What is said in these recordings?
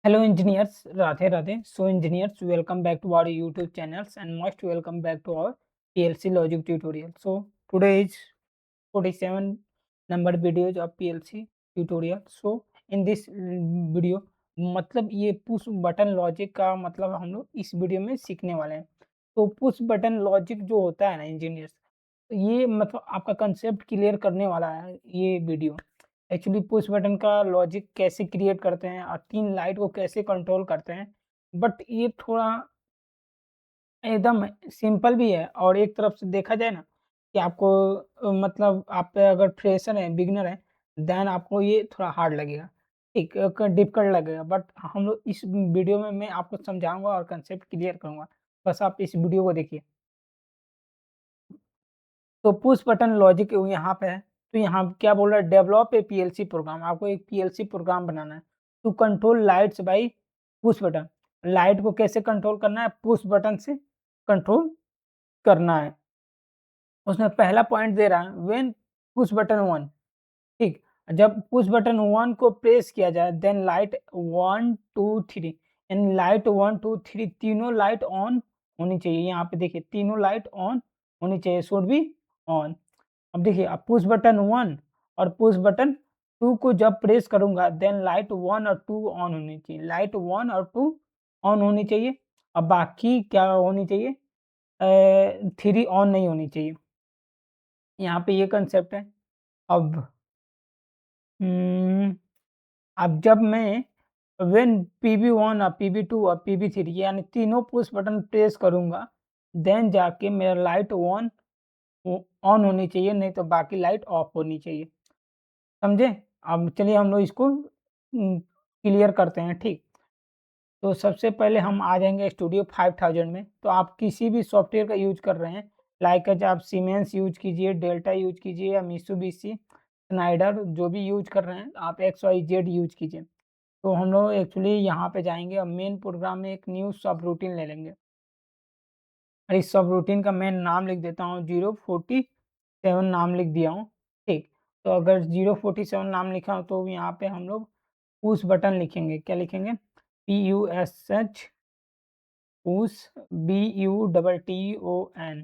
Hello engineers, Radhe Radhe. So engineers, welcome back to our YouTube channels and most welcome back to our PLC logic tutorial. So today is 47 number videos of PLC tutorial. So in this video मतलब ये push button logic का मतलब हम लोग इस video में सीखने वाले हैं। तो पुश बटन लॉजिक जो होता है ना इंजीनियर्स, ये मतलब आपका कंसेप्ट क्लियर करने वाला है ये वीडियो। एक्चुअली पुश बटन का लॉजिक कैसे क्रिएट करते हैं और 3 लाइट को कैसे कंट्रोल करते हैं। बट ये थोड़ा एकदम सिंपल भी है और एक तरफ से देखा जाए ना कि आपको मतलब आप अगर फ्रेशर हैं, बिगिनर हैं, देन आपको ये थोड़ा हार्ड लगेगा, ठीक डिफ़िकल्ट लगेगा। बट हम लोग इस वीडियो में मैं आपको समझाऊँगा और कंसेप्ट क्लियर करूँगा। बस आप इस वीडियो को देखिए। तो पुश बटन लॉजिक यहाँ पे है। तो यहाँ क्या बोल रहा है, डेवलप ए पीएलसी प्रोग्राम। आपको एक पीएलसी प्रोग्राम बनाना है to control lights by push button. Light को कैसे कंट्रोल करना है, पुश बटन से कंट्रोल करना है। उसमें पहला पॉइंट दे रहा है व्हेन पुश बटन 1, ठीक। जब पुश बटन 1 को प्रेस किया जाए देन लाइट 1 2 3 यानी लाइट 1 2 3 तीनों लाइट ऑन होनी चाहिए। यहाँ पे देखिए तीनों लाइट ऑन होनी चाहिए, शुड बी ऑन। अब देखिए अब पुश बटन 1 और पुश बटन 2 को जब प्रेस करूँगा देन लाइट 1 और 2 ऑन होनी चाहिए। लाइट 1 और 2 ऑन होनी चाहिए। अब बाकी क्या होनी चाहिए, 3 ऑन नहीं होनी चाहिए। यहाँ पे ये कंसेप्ट है। अब उम, अब जब मैं व्हेन पीबी1 और पीबी2 और पीबी3 यानी तीनों पुश बटन प्रेस करूँगा, देन जाके मेरा लाइट ऑन होनी चाहिए, नहीं तो बाकी लाइट ऑफ होनी चाहिए। समझे? अब चलिए हम लोग इसको क्लियर करते हैं, ठीक। तो सबसे पहले हम आ जाएँगे स्टूडियो 5000 में। तो आप किसी भी सॉफ्टवेयर का यूज़ कर रहे हैं, लाइक आप सीमेंस यूज़ कीजिए, डेल्टा यूज़ कीजिए या मित्सुबिशी, स्नाइडर जो भी यूज़ कर रहे हैं, आप XYZ यूज़ कीजिए। तो हम लोग एक्चुअली यहाँ पे जाएँगे और मेन प्रोग्राम में एक न्यू सबरूटीन ले लेंगे। और इस सबरूटीन का मैं नाम लिख देता हूँ 047 नाम लिख दिया हूँ, ठीक। तो अगर 047 नाम लिखा हो तो यहाँ पे हम लोग पुश बटन लिखेंगे। क्या लिखेंगे? PUSH push BUTTON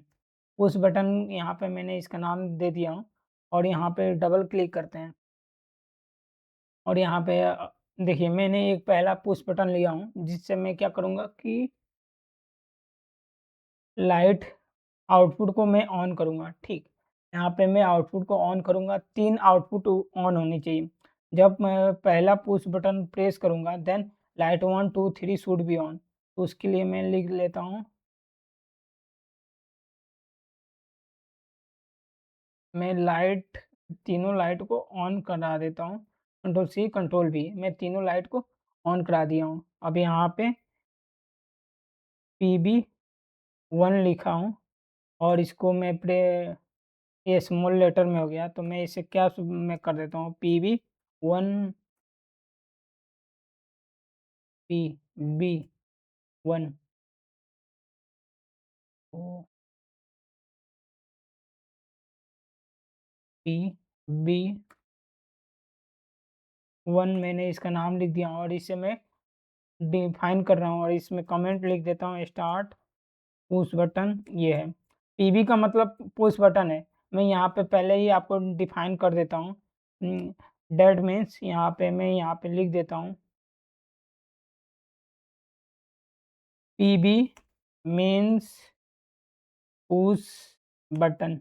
push button. यहाँ पे मैंने इसका नाम दे दिया हूँ और यहाँ पे डबल क्लिक करते हैं और यहाँ पे देखिए मैंने एक पहला पुश बटन लिया हूँ जिससे मैं क्या करूँगा कि लाइट आउटपुट को मैं ऑन करूँगा, ठीक। यहाँ पे मैं आउटपुट को ऑन करूँगा, 3 आउटपुट ऑन होनी चाहिए। जब मैं पहला पुश बटन प्रेस करूँगा then light 1 2 3 should be on. तो उसके लिए मैं लिख लेता हूँ, मैं लाइट तीनों लाइट को ऑन करा देता हूँ। कंट्रोल सी कंट्रोल वी, मैं तीनों लाइट को ऑन करा दिया हूँ। अब यहाँ पे PB1 लिखा हूँ और इसको मैं ये स्मॉल लेटर में हो गया तो मैं इसे क्या मैं कर देता हूँ PB1 PB1 ओ PB1 मैंने इसका नाम लिख दिया और इसे मैं डिफाइन कर रहा हूँ और इसमें कमेंट लिख देता हूँ स्टार्ट पुश बटन। ये है पीबी का मतलब पुश बटन है। मैं यहाँ पे पहले ही आपको डिफाइन कर देता हूँ। डेट मीन्स यहाँ पे लिख देता हूँ पीबी मीन्स पुश बटन,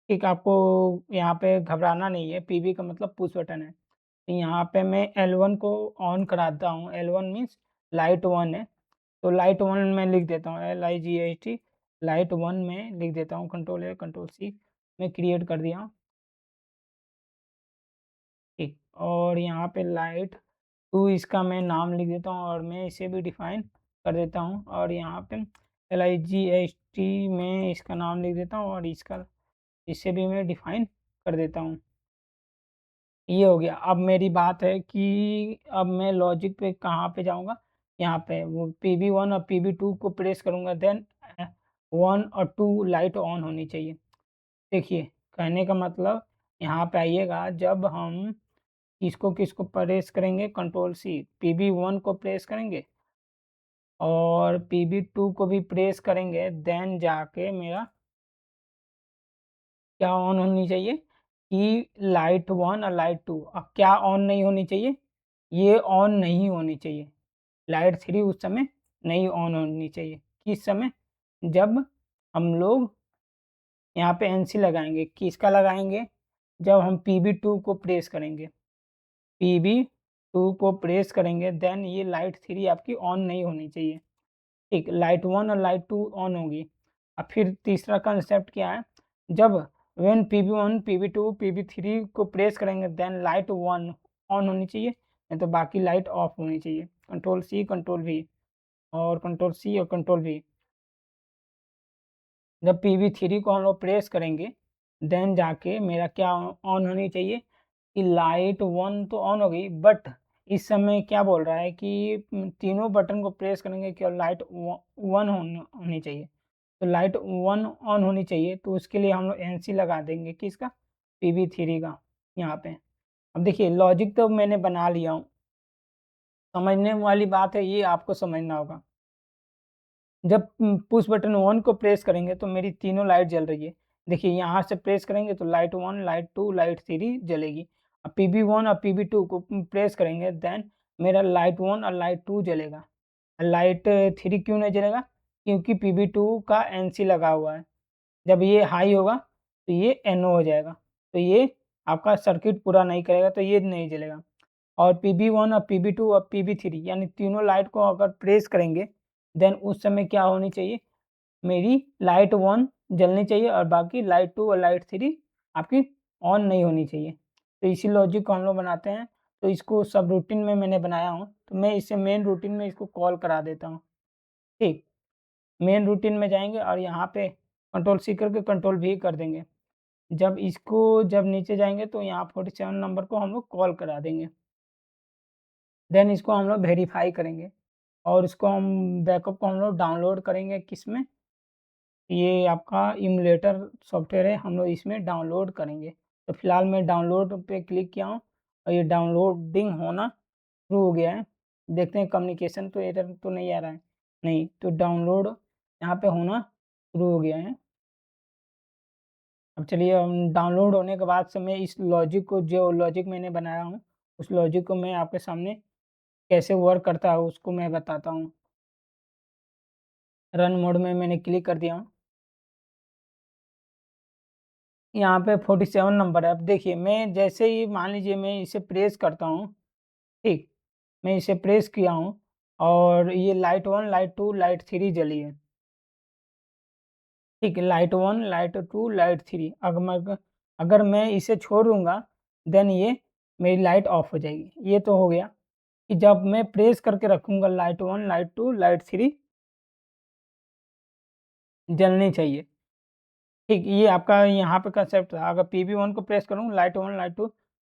ठीक। आपको यहाँ पे घबराना नहीं है, पीबी का मतलब पुश बटन है। तो यहाँ पे मैं L1 को ऑन कराता हूँ। L1 मीन्स लाइट 1 है। तो लाइट 1 में लिख देता हूँ LIGHT, लाइट 1 में लिख देता हूँ कंट्रोल A कंट्रोल C मैं क्रिएट कर दिया, ठीक। और यहाँ पे लाइट 2 इसका मैं नाम लिख देता हूँ और मैं इसे भी डिफाइन कर देता हूँ और यहाँ पे LIGHT में इसका नाम लिख देता हूँ और इसे भी मैं डिफाइन कर देता हूँ। ये हो गया। अब मेरी बात है कि अब मैं लॉजिक पे कहाँ पे जाऊँगा, यहाँ पे वो PB1 और PB2 को प्रेस करूँगा देन 1 और 2 लाइट ऑन होनी चाहिए। देखिए कहने का मतलब यहाँ पे आइएगा, जब हम किसको किसको प्रेस करेंगे, कंट्रोल सी, PB1 को प्रेस करेंगे और PB2 को भी प्रेस करेंगे, देन जाके मेरा क्या ऑन होनी चाहिए कि लाइट 1 और लाइट 2। अब क्या ऑन नहीं होनी चाहिए? ये ऑन नहीं होनी चाहिए। लाइट 3 उस समय नहीं ऑन होनी चाहिए। किस समय? जब हम लोग यहाँ पे एनसी लगाएँगे। किसका लगाएँगे? जब हम PB2 को प्रेस करेंगे। PB2 को प्रेस करेंगे, देन ये लाइट 3 आपकी ऑन नहीं होनी चाहिए। ठीक, लाइट 1 और लाइट 2 ऑन होगी। अब फिर तीसरा कांसेप्ट क्या है? जब व्हेन PB1, PB2, PB3 को प्रेस करेंगे, देन लाइट 1 ऑन होनी चाहिए, नहीं तो बाकी लाइट ऑफ होनी चाहिए। कंट्रोल सी, कंट्रोल वी और कंट्रोल सी और कंट्रोल वी। जब PB3 को हम लोग प्रेस करेंगे, देन जाके मेरा क्या ऑन होनी चाहिए कि लाइट 1 तो ऑन हो गई, बट इस समय क्या बोल रहा है कि तीनों बटन को प्रेस करेंगे केवल लाइट 1 होनी चाहिए। तो लाइट 1 ऑन होनी चाहिए, तो उसके लिए हम लोग एनसी लगा देंगे किसका? PB3 का यहाँ पे। अब देखिए लॉजिक तो मैंने बना लिया हूँ, समझने वाली बात है, ये आपको समझना होगा। जब पुश बटन 1 को प्रेस करेंगे तो मेरी तीनों लाइट जल रही है। देखिए यहाँ से प्रेस करेंगे तो लाइट 1, लाइट 2, लाइट 3 जलेगी। अब PB1 और PB2 को प्रेस करेंगे, देन मेरा लाइट 1 और लाइट 2 जलेगा। लाइट 3 क्यों नहीं जलेगा? क्योंकि PB2 का एनसी लगा हुआ है। जब ये हाई होगा तो ये NO हो जाएगा, तो ये आपका सर्किट पूरा नहीं करेगा, तो ये नहीं जलेगा। और PB1 और PB2 और PB3 यानी तीनों लाइट को अगर प्रेस करेंगे, देन उस समय क्या होनी चाहिए? मेरी लाइट 1 जलनी चाहिए और बाकी लाइट 2 और लाइट 3 आपकी ऑन नहीं होनी चाहिए। तो इसी लॉजिक को हम लोग बनाते हैं। तो इसको सब रूटीन में मैंने बनाया हूँ, तो मैं इसे मेन रूटीन में इसको कॉल करा देता हूँ। ठीक, मेन रूटीन में जाएँगे और यहाँ पे कंट्रोल सी करके कंट्रोल वी कर देंगे। जब नीचे जाएँगे तो यहाँ 47 नंबर को हम लोग कॉल करा देंगे। देन इसको हम लोग वेरीफ़ाई करेंगे और इसको हम बैकअप को हम लोग डाउनलोड करेंगे किसमें? ये आपका इम्युलेटर सॉफ्टवेयर है, हम लोग इसमें डाउनलोड करेंगे। तो फिलहाल मैं डाउनलोड पे क्लिक किया हूँ और ये डाउनलोडिंग होना शुरू हो गया है। देखते हैं कम्युनिकेशन तो एरर तो नहीं आ रहा है। नहीं, तो डाउनलोड यहाँ पे होना शुरू हो गया है। अब चलिए डाउनलोड होने के बाद से मैं इस लॉजिक को, जो लॉजिक मैंने बनाया हूँ, उस लॉजिक को मैं आपके सामने कैसे वर्क करता है उसको मैं बताता हूँ। रन मोड में मैंने क्लिक कर दिया हूँ। यहाँ पे 47 नंबर है। अब देखिए मैं जैसे ही मान लीजिए मैं इसे प्रेस करता हूँ, ठीक? मैं इसे प्रेस किया हूँ और ये लाइट 1, लाइट 2, लाइट 3 जली है। ठीक है, लाइट 1, लाइट 2, लाइट 3 अगर मैं इसे छोड़ दूँगा, देन ये मेरी लाइट ऑफ हो जाएगी। ये तो हो गया कि जब मैं प्रेस करके रखूँगा लाइट 1, लाइट 2, लाइट 3 जलनी चाहिए। ठीक, ये आपका यहाँ पे कांसेप्ट था। अगर PB1 को प्रेस करूँ, लाइट 1, लाइट 2,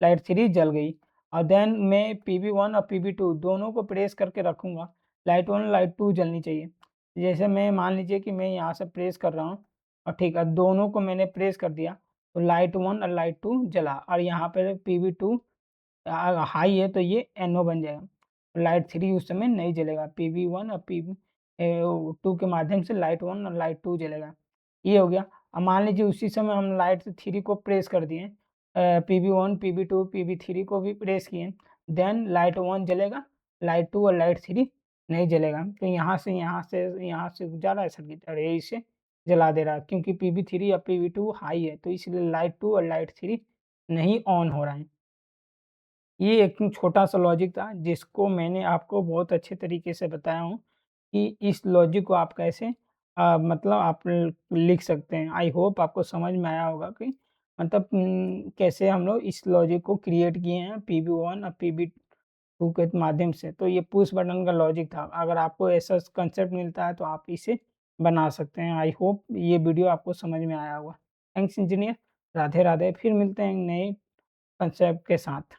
लाइट 3 जल गई और देन मैं PB1 और PB2 दोनों को प्रेस करके रखूँगा, लाइट 1, लाइट 2 जलनी चाहिए। जैसे मैं मान लीजिए कि मैं यहाँ से प्रेस कर रहा हूँ और ठीक है, दोनों को मैंने प्रेस कर दिया, तो लाइट 1 और लाइट 2 जला और यहाँ पे PB2 हाई है तो ये NO बन जाएगा। लाइट 3 उस समय नहीं जलेगा, PB1 और PB2 के माध्यम से लाइट 1 और लाइट 2 जलेगा। ये हो गया। अब मान लीजिए उसी समय हम लाइट 3 को प्रेस कर दिए, PB1, PB2, PB3 को भी प्रेस किए, देन लाइट 1 जलेगा, लाइट 2 और लाइट 3 नहीं जलेगा। तो यहाँ से जा रहा है सर्किट और ये इसे जला दे रहा है, क्योंकि PB3 या PB2 हाई है, तो इसलिए लाइट 2 और लाइट 3 नहीं ऑन हो रहा है। ये एक छोटा-सा लॉजिक था जिसको मैंने आपको बहुत अच्छे तरीके से बताया हूँ कि इस लॉजिक को आप कैसे मतलब आप लिख सकते हैं। आई होप आपको समझ में आया होगा कि मतलब कैसे हम लोग इस लॉजिक को क्रिएट किए हैं PB1 और PB2 के माध्यम से। तो ये पुश बटन का लॉजिक था। अगर आपको ऐसा कंसेप्ट मिलता है तो आप इसे बना सकते हैं। आई होप ये वीडियो आपको समझ में आया होगा। Thanks engineer. राधे-राधे। फिर मिलते हैं नए कंसेप्ट के साथ।